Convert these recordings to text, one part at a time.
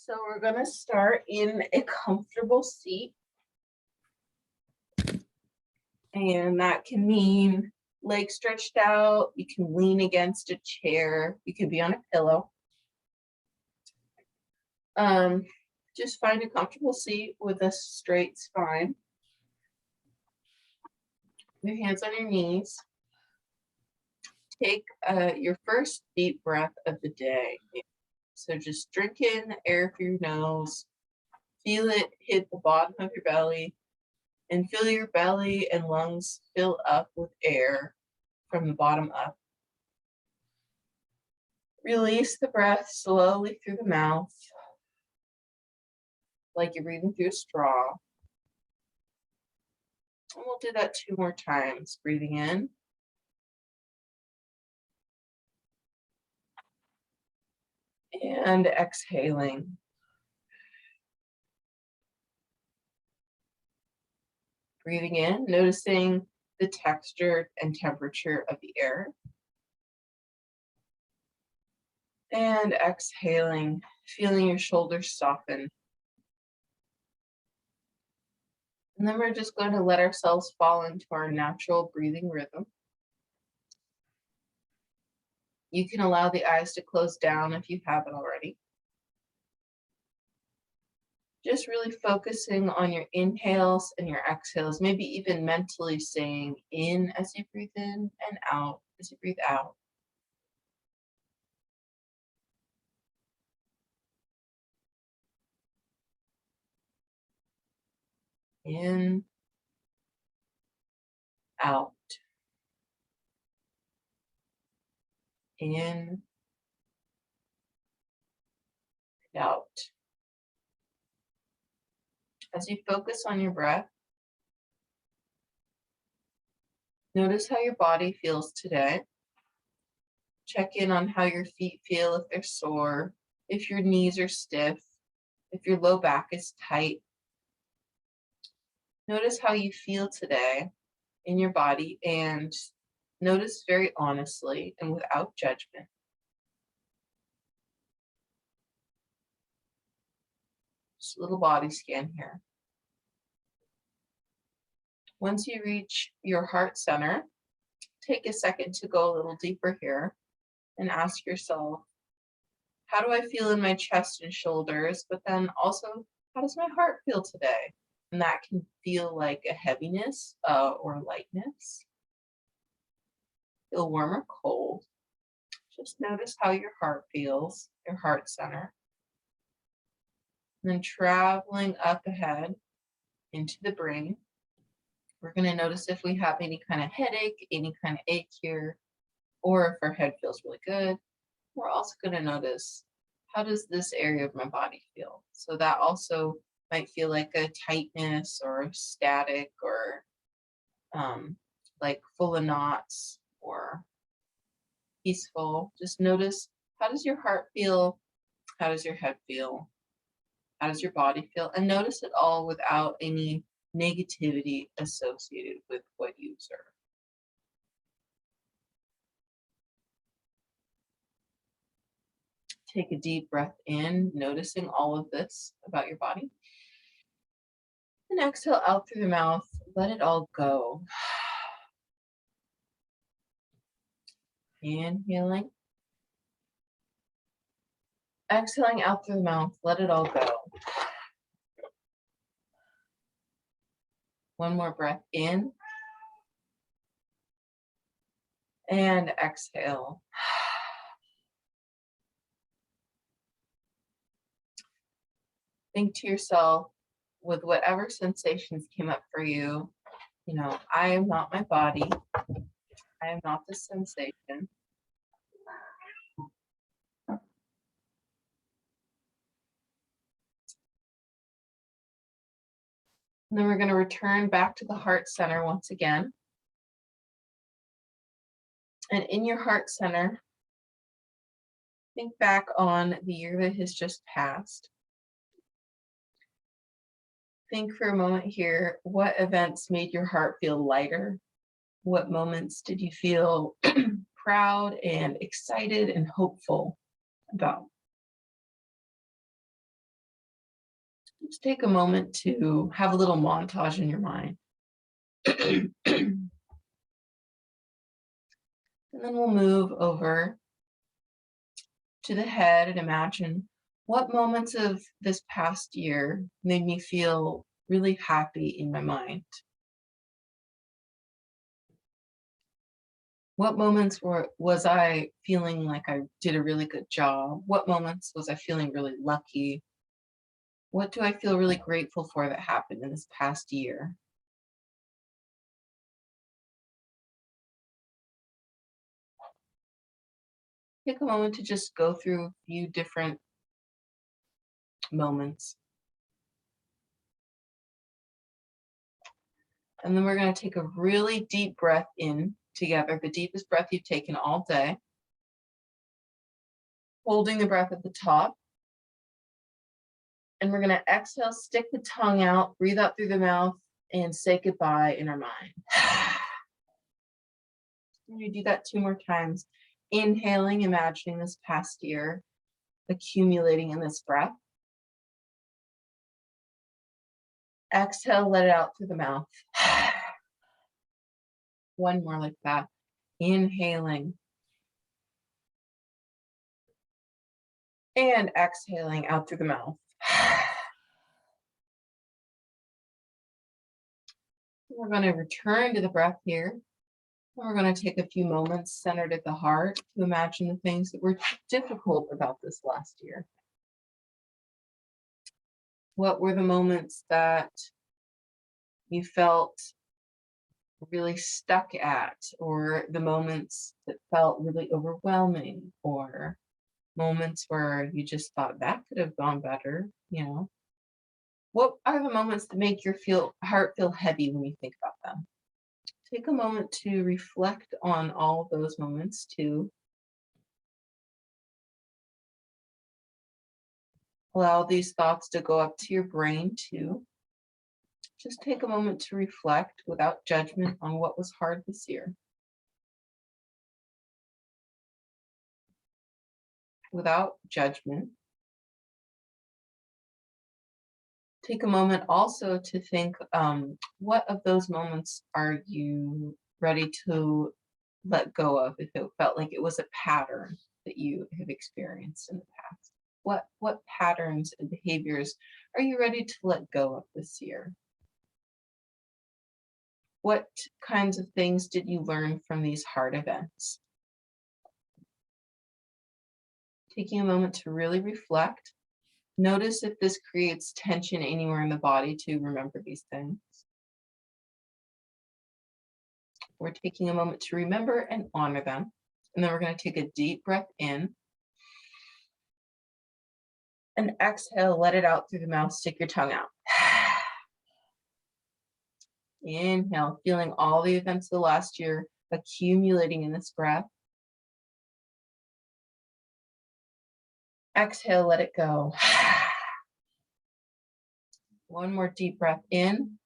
So we're going to start in a comfortable seat, and that can mean legs stretched out. You can lean against a chair. You can be on a pillow. Just find a comfortable seat with a straight spine. Your hands on your knees. Take your first deep breath of the day. So just drink in air through your nose. Feel it hit the bottom of your belly, and feel your belly and lungs fill up with air from the bottom up. Release the breath slowly through the mouth, like you're breathing through a straw. And we'll do that 2 more times. Breathing in. And exhaling. Breathing in, noticing the texture and temperature of the air. And exhaling, feeling your shoulders soften. And then we're just going to let ourselves fall into our natural breathing rhythm. You can allow the eyes to close down if you haven't already. Just really focusing on your inhales and your exhales, maybe even mentally saying in as you breathe in and out as you breathe out. In, out. In, out. As you focus on your breath, notice how your body feels today. Check in on how your feet feel, if they're sore, if your knees are stiff, if your low back is tight. Notice how you feel today in your body, and notice very honestly and without judgment. Just a little body scan here. Once you reach your heart center, take a second to go a little deeper here and ask yourself, how do I feel in my chest and shoulders? But then also, how does my heart feel today? And that can feel like a heaviness or lightness. Feel warm or cold. Just notice how your heart feels, your heart center. And then traveling up ahead into the brain, we're going to notice if we have any kind of headache, any kind of ache here, or if our head feels really good. We're also going to notice, how does this area of my body feel? So that also might feel like a tightness or static or like full of knots or peaceful. Just notice, how does your heart feel? How does your head feel? How does your body feel? And notice it all without any negativity associated with what you observe. Take a deep breath in, noticing all of this about your body. And exhale out through the mouth. Let it all go. Inhaling. Exhaling out through the mouth. Let it all go. One more breath in. And exhale. Think to yourself, with whatever sensations came up for you, I am not my body. I am not the sensation. And then we're going to return back to the heart center once again. And in your heart center, think back on the year that has just passed. Think for a moment here, what events made your heart feel lighter? What moments did you feel proud and excited and hopeful about? Just take a moment to have a little montage in your mind. And then we'll move over to the head and imagine what moments of this past year made me feel really happy in my mind. What moments was I feeling like I did a really good job? What moments was I feeling really lucky? What do I feel really grateful for that happened in this past year? Take a moment to just go through a few different moments. And then we're going to take a really deep breath in together, the deepest breath you've taken all day. Holding the breath at the top. And we're going to exhale, stick the tongue out, breathe out through the mouth, and say goodbye in our mind. And you do that 2 more times. Inhaling, imagining this past year, accumulating in this breath. Exhale, let it out through the mouth. One more like that. Inhaling. And exhaling out through the mouth. We're going to return to the breath here. And we're going to take a few moments centered at the heart to imagine the things that were difficult about this last year. What were the moments that you felt really stuck at, or the moments that felt really overwhelming, or moments where you just thought that could have gone better, you know? What are the moments that make your heart feel heavy when you think about them? Take a moment to reflect on all of those moments too. Allow these thoughts to go up to your brain too. Just take a moment to reflect without judgment on what was hard this year. Without judgment. Take a moment also to think, what of those moments are you ready to let go of if it felt like it was a pattern that you have experienced in the past? What patterns and behaviors are you ready to let go of this year? What kinds of things did you learn from these hard events? Taking a moment to really reflect. Notice if this creates tension anywhere in the body to remember these things. We're taking a moment to remember and honor them. And then we're going to take a deep breath in. And exhale, let it out through the mouth, stick your tongue out. Inhale, feeling all the events of the last year accumulating in this breath. Exhale, let it go. One more deep breath in.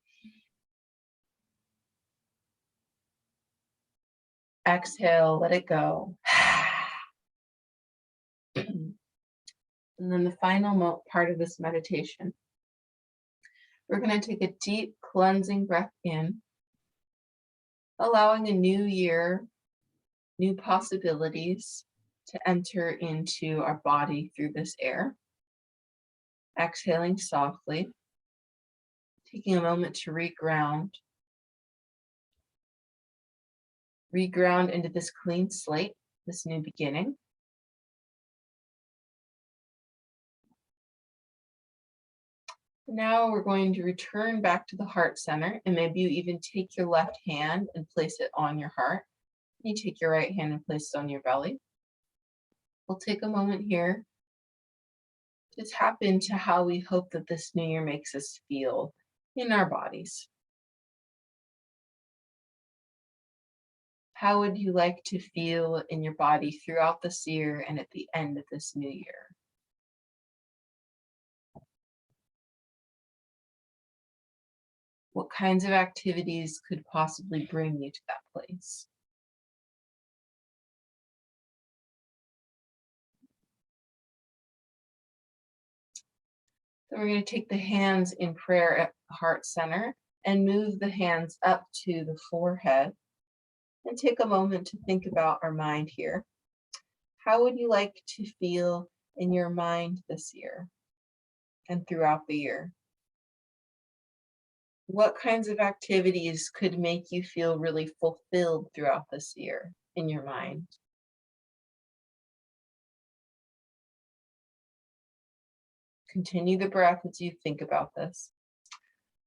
Exhale, let it go. And then the final part of this meditation, we're going to take a deep cleansing breath in, allowing a new year, new possibilities to enter into our body through this air. Exhaling softly, taking a moment to reground into this clean slate, this new beginning. Now we're going to return back to the heart center, and maybe you even take your left hand and place it on your heart. You take your right hand and place it on your belly. We'll take a moment here to tap into how we hope that this new year makes us feel in our bodies. How would you like to feel in your body throughout this year and at the end of this new year? What kinds of activities could possibly bring you to that place? Then we're going to take the hands in prayer at the heart center and move the hands up to the forehead and take a moment to think about our mind here. How would you like to feel in your mind this year and throughout the year? What kinds of activities could make you feel really fulfilled throughout this year in your mind? Continue the breath as you think about this.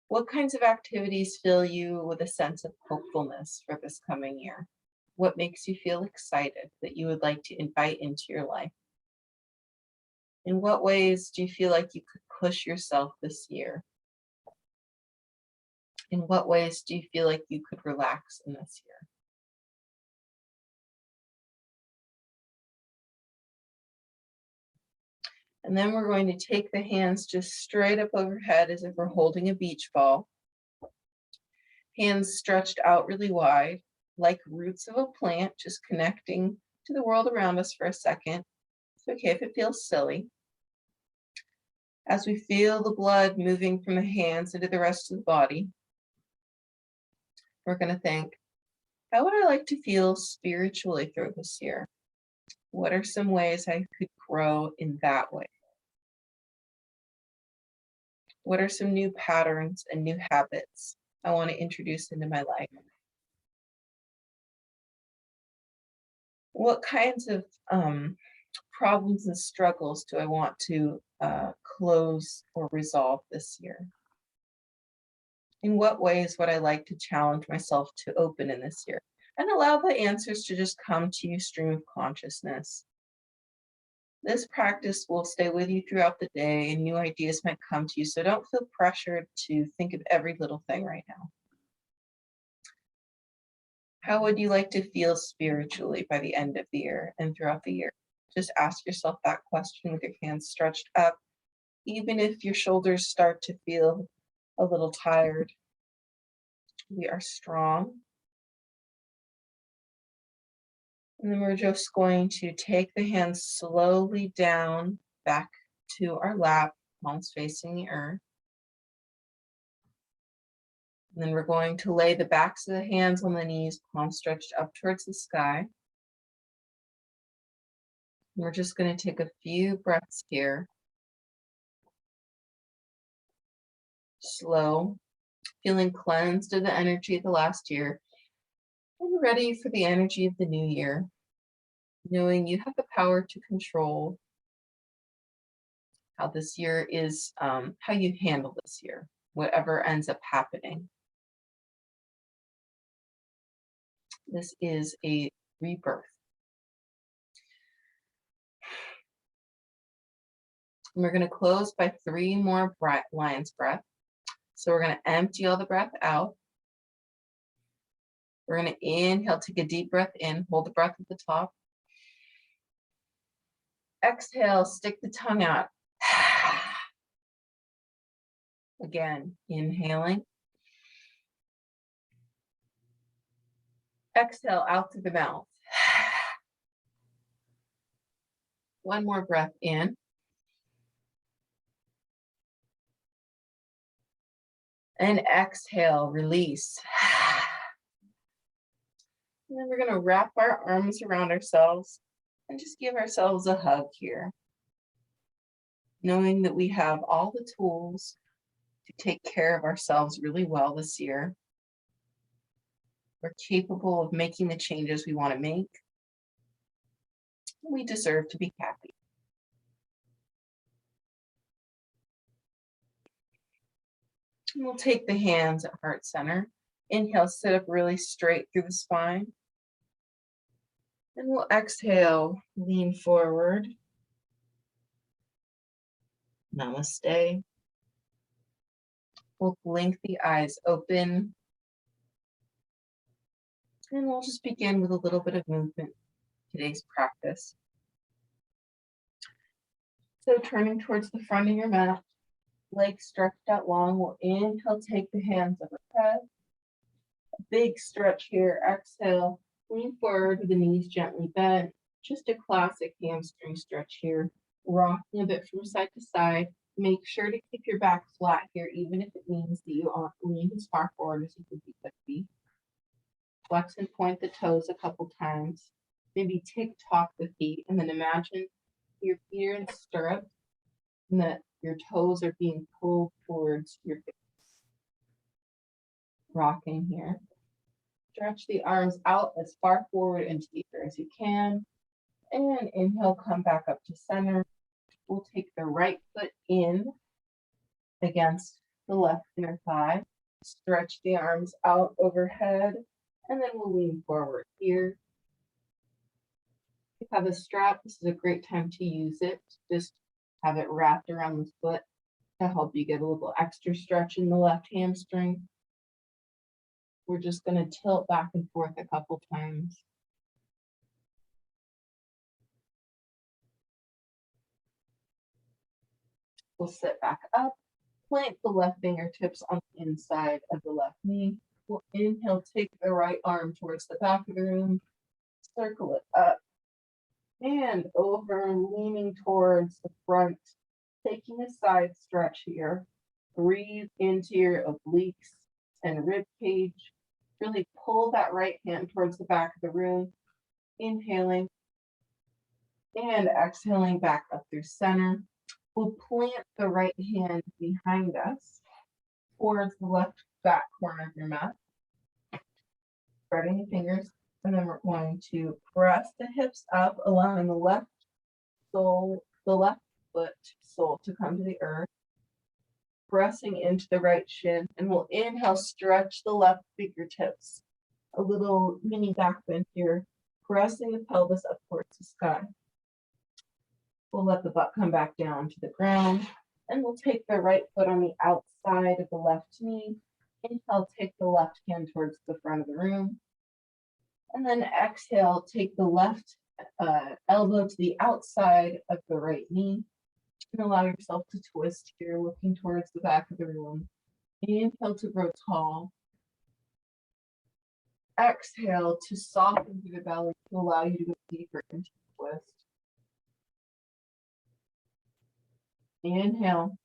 What kinds of activities fill you with a sense of hopefulness for this coming year? What makes you feel excited that you would like to invite into your life? In what ways do you feel like you could push yourself this year? In what ways do you feel like you could relax in this year? And then we're going to take the hands just straight up overhead as if we're holding a beach ball. Hands stretched out really wide, like roots of a plant, just connecting to the world around us for a second. It's okay if it feels silly. As we feel the blood moving from the hands into the rest of the body, we're going to think, how would I like to feel spiritually through this year? What are some ways I could grow in that way? What are some new patterns and new habits I want to introduce into my life? What kinds of problems and struggles do I want to close or resolve this year? In what ways would I like to challenge myself to open in this year? And allow the answers to just come to you stream of consciousness. This practice will stay with you throughout the day and new ideas might come to you, so don't feel pressured to think of every little thing right now. How would you like to feel spiritually by the end of the year and throughout the year? Just ask yourself that question with your hands stretched up, even if your shoulders start to feel a little tired. We are strong. And then we're just going to take the hands slowly down back to our lap, palms facing the earth. And then we're going to lay the backs of the hands on the knees, palms stretched up towards the sky. And we're just going to take a few breaths here. Slow, feeling cleansed of the energy of the last year and ready for the energy of the new year, knowing you have the power to control how this year is, how you handle this year, whatever ends up happening. This is a rebirth. And we're going to close by 3 more lion's breath. So we're going to empty all the breath out. We're going to inhale, take a deep breath in, hold the breath at the top. Exhale, stick the tongue out. Again, inhaling. Exhale out through the mouth. One more breath in. And exhale, release. And then we're going to wrap our arms around ourselves and just give ourselves a hug here, knowing that we have all the tools to take care of ourselves really well this year. We're capable of making the changes we want to make. We deserve to be happy. And we'll take the hands at heart center. Inhale, sit up really straight through the spine. And we'll exhale, lean forward. Namaste. We'll blink the eyes open. And we'll just begin with a little bit of movement, today's practice. So turning towards the front of your mat, legs stretched out long, we'll inhale, take the hands overhead. A big stretch here, exhale, lean forward with the knees gently bent. Just a classic hamstring stretch here, rocking a bit from side to side. Make sure to keep your back flat here, even if it means that you aren't leaning as far forward as you could be. Flex and point the toes a couple times. Maybe tick-tock the feet, and then imagine your feet are in stirrups and that your toes are being pulled towards your face. Rocking here. Stretch the arms out as far forward into the air as you can. And inhale, come back up to center. We'll take the right foot in against the left inner thigh. Stretch the arms out overhead, and then we'll lean forward here. If you have a strap, this is a great time to use it. Just have it wrapped around the foot to help you get a little extra stretch in the left hamstring. We're just going to tilt back and forth a couple times. We'll sit back up, plant the left fingertips on the inside of the left knee. We'll inhale, take the right arm towards the back of the room, circle it up and over, leaning towards the front, taking a side stretch here. Breathe into your obliques and rib cage. Really pull that right hand towards the back of the room, inhaling and exhaling back up through center. We'll plant the right hand behind us towards the left back corner of your mat, spreading the fingers, and then we're going to press the hips up, allowing the left foot sole to come to the earth, pressing into the right shin, and we'll inhale, stretch the left fingertips, a little mini back bend here, pressing the pelvis up towards the sky. We'll let the butt come back down to the ground, and we'll take the right foot on the outside of the left knee. Inhale, take the left hand towards the front of the room. And then exhale, take the left elbow to the outside of the right knee. And allow yourself to twist here, looking towards the back of the room. Inhale to grow tall. Exhale to soften through the belly to allow you to go deeper into the twist. Inhale.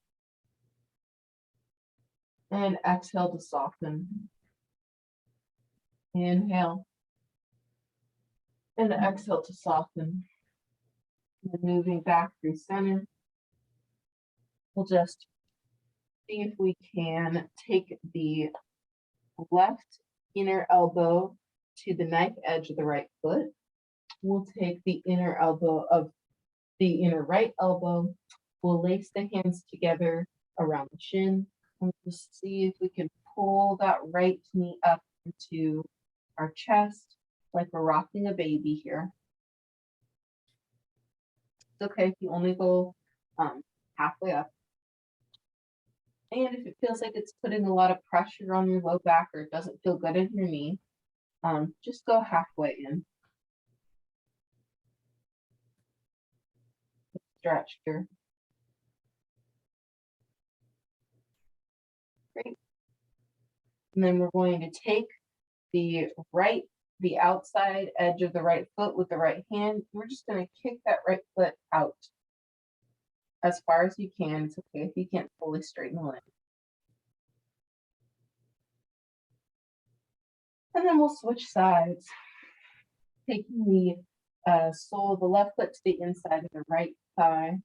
And exhale to soften. Inhale. And exhale to soften. And moving back through center. We'll just see if we can take the left inner elbow to the knife edge of the right foot. We'll take the inner elbow of the inner right elbow. We'll lace the hands together around the shin. And just see if we can pull that right knee up into our chest, like we're rocking a baby here. It's okay if you only go halfway up. And if it feels like it's putting a lot of pressure on your low back or it doesn't feel good in your knee, just go halfway in. Stretch here. Great. And then we're going to take the outside edge of the right foot with the right hand. We're just going to kick that right foot out as far as you can. It's okay if you can't fully straighten the leg. And then we'll switch sides, taking the sole of the left foot to the inside of the right thigh.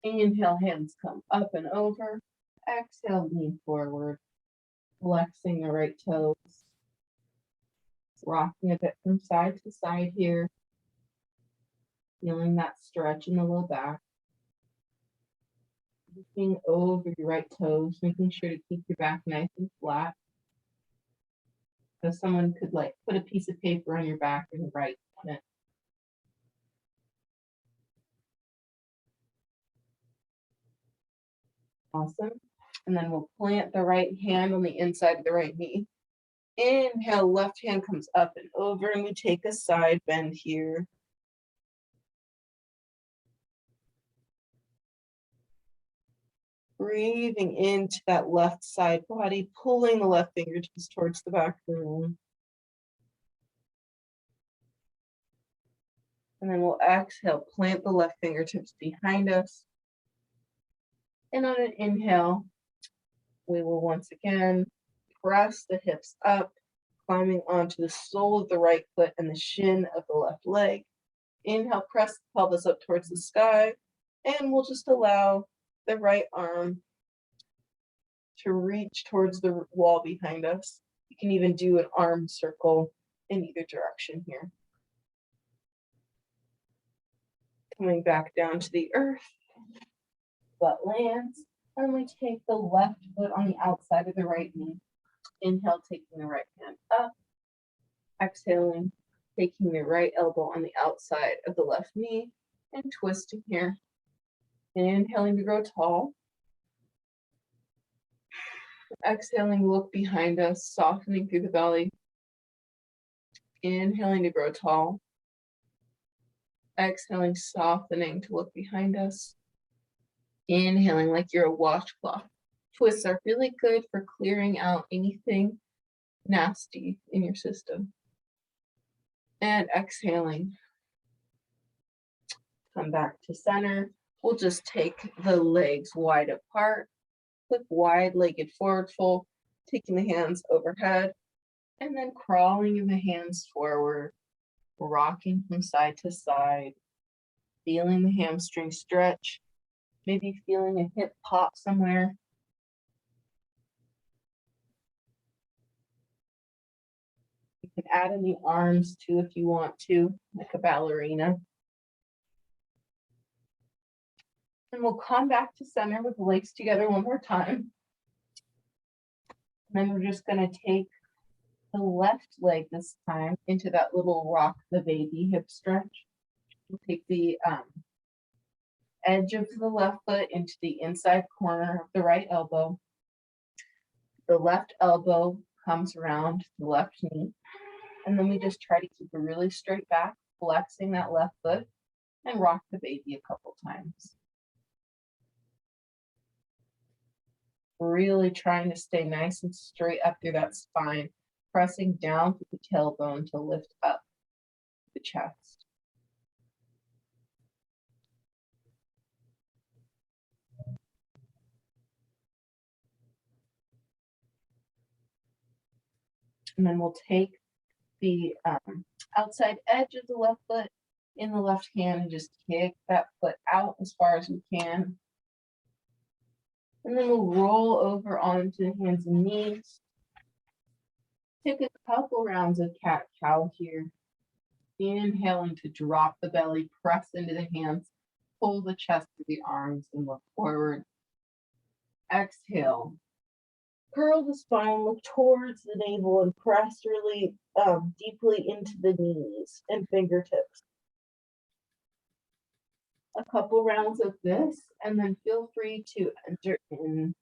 Inhale, hands come up and over. Exhale, lean forward, flexing the right toes. Rocking a bit from side to side here. Feeling that stretch in the low back. Looking over your right toes, making sure to keep your back nice and flat. So someone could put a piece of paper on your back and write on it. Awesome. And then we'll plant the right hand on the inside of the right knee. Inhale, left hand comes up and over, and we take a side bend here. Breathing into that left side body, pulling the left fingertips towards the back of the room. And then we'll exhale, plant the left fingertips behind us. And on an inhale, we will once again press the hips up, climbing onto the sole of the right foot and the shin of the left leg. Inhale, press the pelvis up towards the sky, and we'll just allow the right arm to reach towards the wall behind us. You can even do an arm circle in either direction here. Coming back down to the earth, butt lands, and we take the left foot on the outside of the right knee. Inhale, taking the right hand up. Exhaling, taking the right elbow on the outside of the left knee and twisting here. Inhaling to grow tall. Exhaling, look behind us, softening through the belly. Inhaling to grow tall. Exhaling, softening to look behind us. Inhaling like you're a washcloth. Twists are really good for clearing out anything nasty in your system. And exhaling. Come back to center. We'll just take the legs wide apart. Quick wide-legged forward fold, taking the hands overhead, and then crawling the hands forward, rocking from side to side, feeling the hamstring stretch, maybe feeling a hip pop somewhere. You can add in the arms too if you want to, like a ballerina. And we'll come back to center with the legs together one more time. And then we're just going to take the left leg this time into that little rock the baby hip stretch. We'll take the edge of the left foot into the inside corner of the right elbow. The left elbow comes around the left knee. And then we just try to keep a really straight back, flexing that left foot, and rock the baby a couple times. Really trying to stay nice and straight up through that spine, pressing down through the tailbone to lift up the chest. And then we'll take the outside edge of the left foot in the left hand and just kick that foot out as far as we can. And then we'll roll over onto the hands and knees. Take a couple rounds of cat-cow here. Inhaling to drop the belly, press into the hands, pull the chest through the arms and look forward. Exhale. Curl the spine, look towards the navel and press really deeply into the knees and fingertips. A couple rounds of this, and then feel free to enter in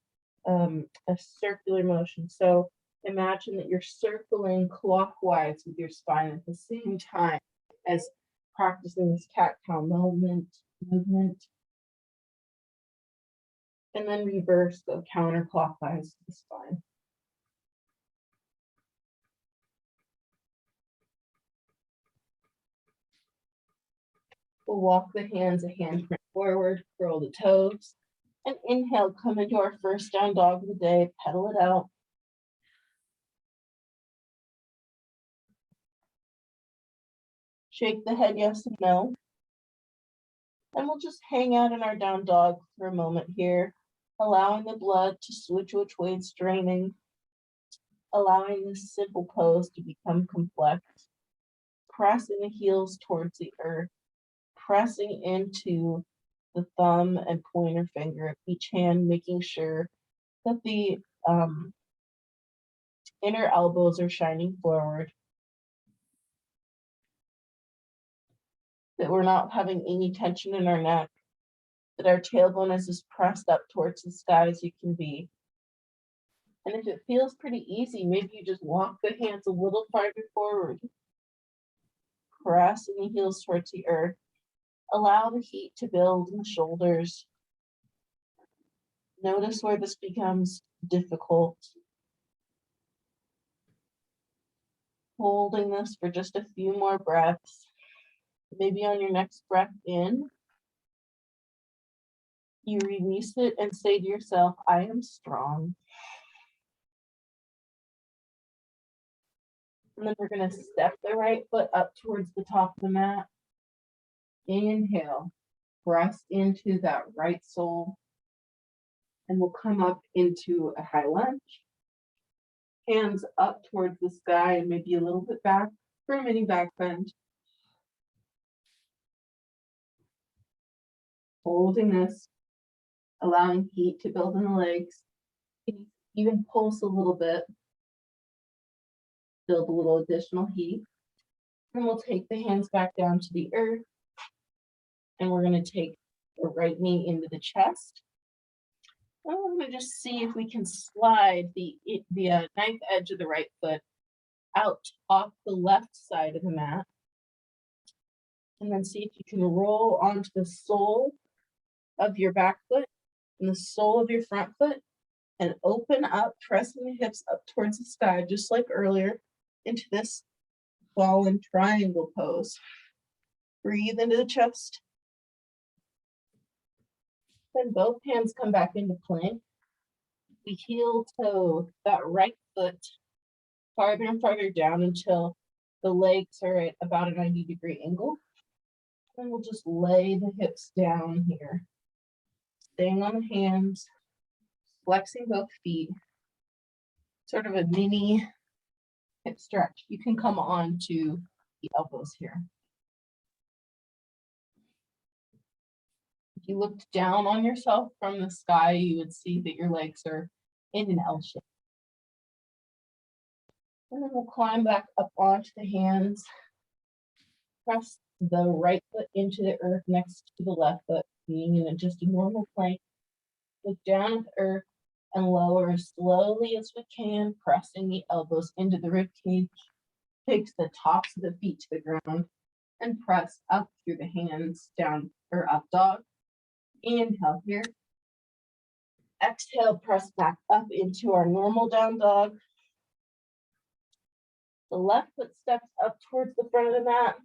a circular motion. So imagine that you're circling clockwise with your spine at the same time as practicing this cat-cow movement. And then reverse, go counterclockwise to the spine. We'll walk the hands a handprint forward, curl the toes, and inhale, come into our first down dog of the day, pedal it out. Shake the head yes and no. And we'll just hang out in our down dog for a moment here, allowing the blood to switch which way it's draining, allowing this simple pose to become complex, pressing the heels towards the earth, pressing into the thumb and pointer finger of each hand, making sure that the inner elbows are shining forward, that we're not having any tension in our neck, that our tailbone is as pressed up towards the sky as you can be. And if it feels pretty easy, maybe you just walk the hands a little farther forward, pressing the heels towards the earth. Allow the heat to build in the shoulders. Notice where this becomes difficult. Holding this for just a few more breaths. Maybe on your next breath in, You release it and say to yourself, I am strong. And then we're going to step the right foot up towards the top of the mat. Inhale, press into that right sole. And we'll come up into a high lunge. Hands up towards the sky and maybe a little bit back for a mini back bend. Holding this, allowing heat to build in the legs. Even pulse a little bit. Build a little additional heat. And we'll take the hands back down to the earth. And we're going to take the right knee into the chest. And we're going to just see if we can slide the knife edge of the right foot out off the left side of the mat. And then see if you can roll onto the sole of your back foot and the sole of your front foot and open up, pressing the hips up towards the sky, just like earlier, into this ball and triangle pose. Breathe into the chest. Then both hands come back into plank. We heel toe that right foot farther and farther down until the legs are at about a 90-degree angle. And we'll just lay the hips down here. Staying on the hands, flexing both feet. Sort of a mini hip stretch. You can come on to the elbows here. If you looked down on yourself from the sky, you would see that your legs are in an L shape. And then we'll climb back up onto the hands. Press the right foot into the earth next to the left foot, being in just a normal plank. Look down at the earth and lower as slowly as we can, pressing the elbows into the rib cage. Take the tops of the feet to the ground and press up through the hands, down or up dog. Inhale here. Exhale, press back up into our normal down dog. The left foot steps up towards the front of the mat.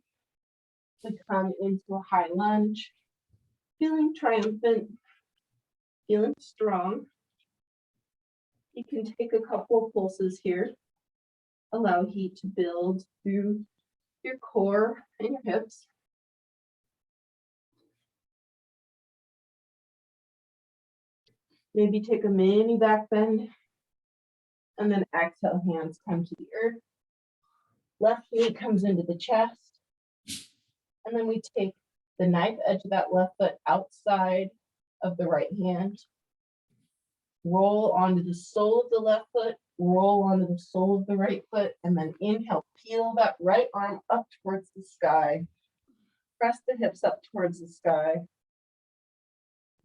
We come into a high lunge, feeling triumphant, feeling strong. You can take a couple of pulses here. Allow heat to build through your core and your hips. Maybe take a mini back bend. And then exhale, hands come to the earth. Left knee comes into the chest. And then we take the knife edge of that left foot outside of the right hand. Roll onto the sole of the left foot, roll onto the sole of the right foot, and then inhale, peel that right arm up towards the sky. Press the hips up towards the sky.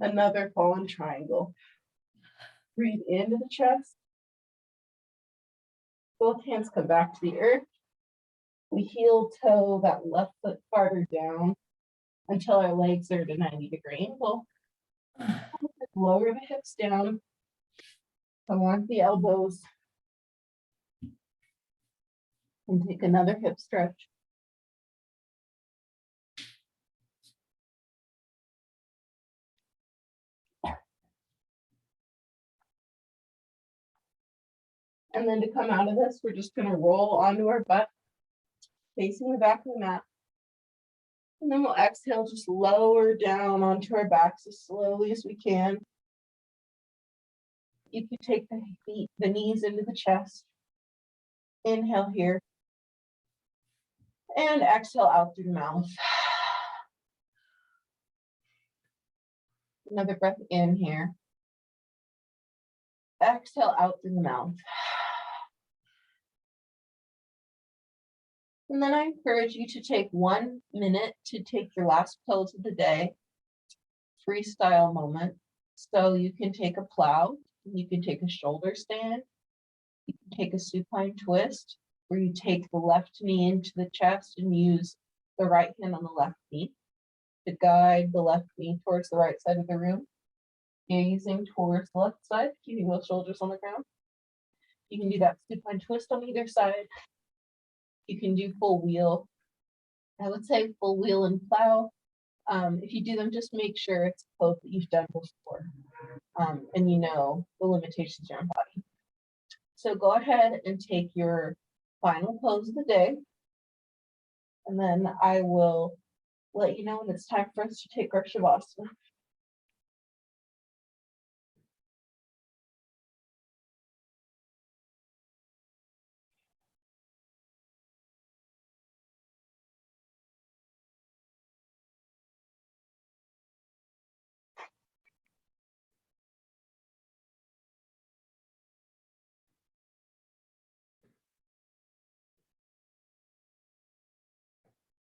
Another fallen triangle. Breathe into the chest. Both hands come back to the earth. We heel toe that left foot farther down until our legs are at a 90-degree angle. Lower the hips down. Come on the elbows. And take another hip stretch. And then to come out of this, we're just going to roll onto our butt, facing the back of the mat. And then we'll exhale, just lower down onto our backs as slowly as we can. You can take the knees into the chest. Inhale here. And exhale out through the mouth. Another breath in here. Exhale out through the mouth. And then I encourage you to take 1 minute to take your last pose of the day, freestyle moment. So you can take a plow, you can take a shoulder stand, you can take a supine twist, where you take the left knee into the chest and use the right hand on the left knee to guide the left knee towards the right side of the room. Gazing towards the left side, keeping both shoulders on the ground. You can do that supine twist on either side. You can do full wheel. I would say full wheel and plow, If you do them, just make sure it's a pose that you've done before, and you know the limitations of your own body. So go ahead and take your final pose of the day, and then I will let you know when it's time for us to take our Shavasana.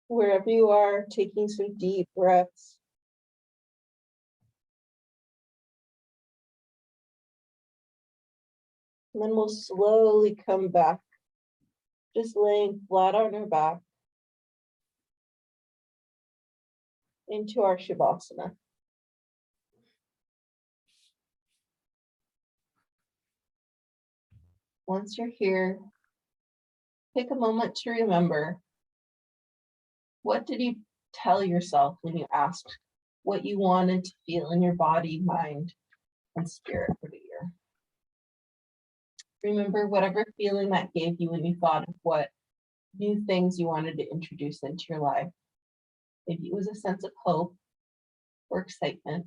Wherever you are, taking some deep breaths. And then we'll slowly come back, just laying flat on our back into our Shavasana. Once you're here, take a moment to remember, what did you tell yourself when you asked what you wanted to feel in your body, mind, and spirit for the year? Remember whatever feeling that gave you when you thought of what new things you wanted to introduce into your life. Maybe it was a sense of hope or excitement,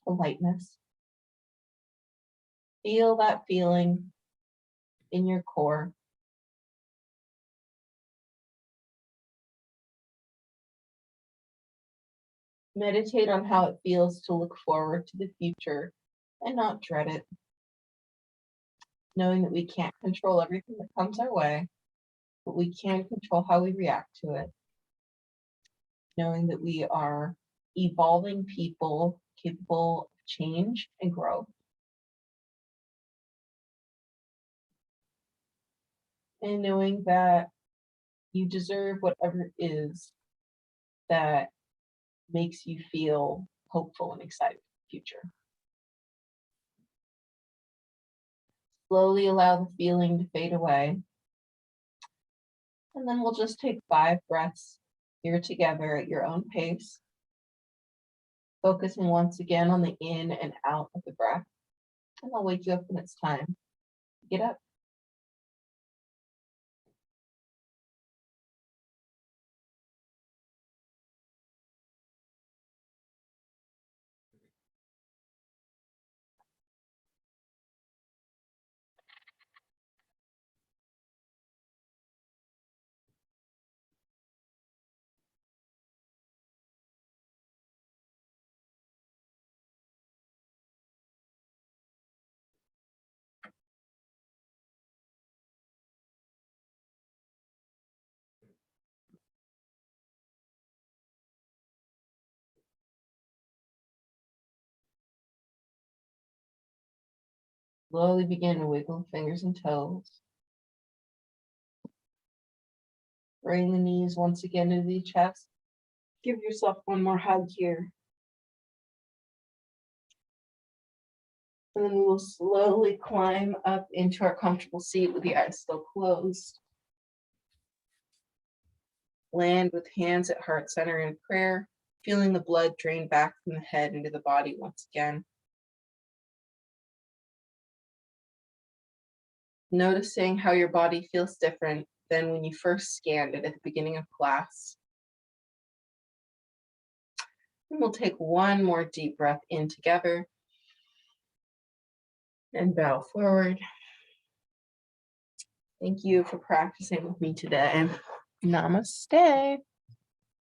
a lightness. Feel that feeling in your core. Meditate on how it feels to look forward to the future and not dread it. Knowing that we can't control everything that comes our way, but we can control how we react to it. Knowing that we are evolving people capable of change and growth. And knowing that you deserve whatever it is that makes you feel hopeful and excited for the future. Slowly allow the feeling to fade away. And then we'll just take 5 breaths here together at your own pace. Focusing once again on the in and out of the breath. And I'll wake you up when it's time. Get up. Slowly begin to wiggle fingers and toes. Bring the knees once again to the chest. Give yourself one more hug here. And then we will slowly climb up into our comfortable seat with the eyes still closed. Land with hands at heart center in prayer, feeling the blood drain back from the head into the body once again. Noticing how your body feels different than when you first scanned it at the beginning of class. And we'll take one more deep breath in together and bow forward. Thank you for practicing with me today. Namaste.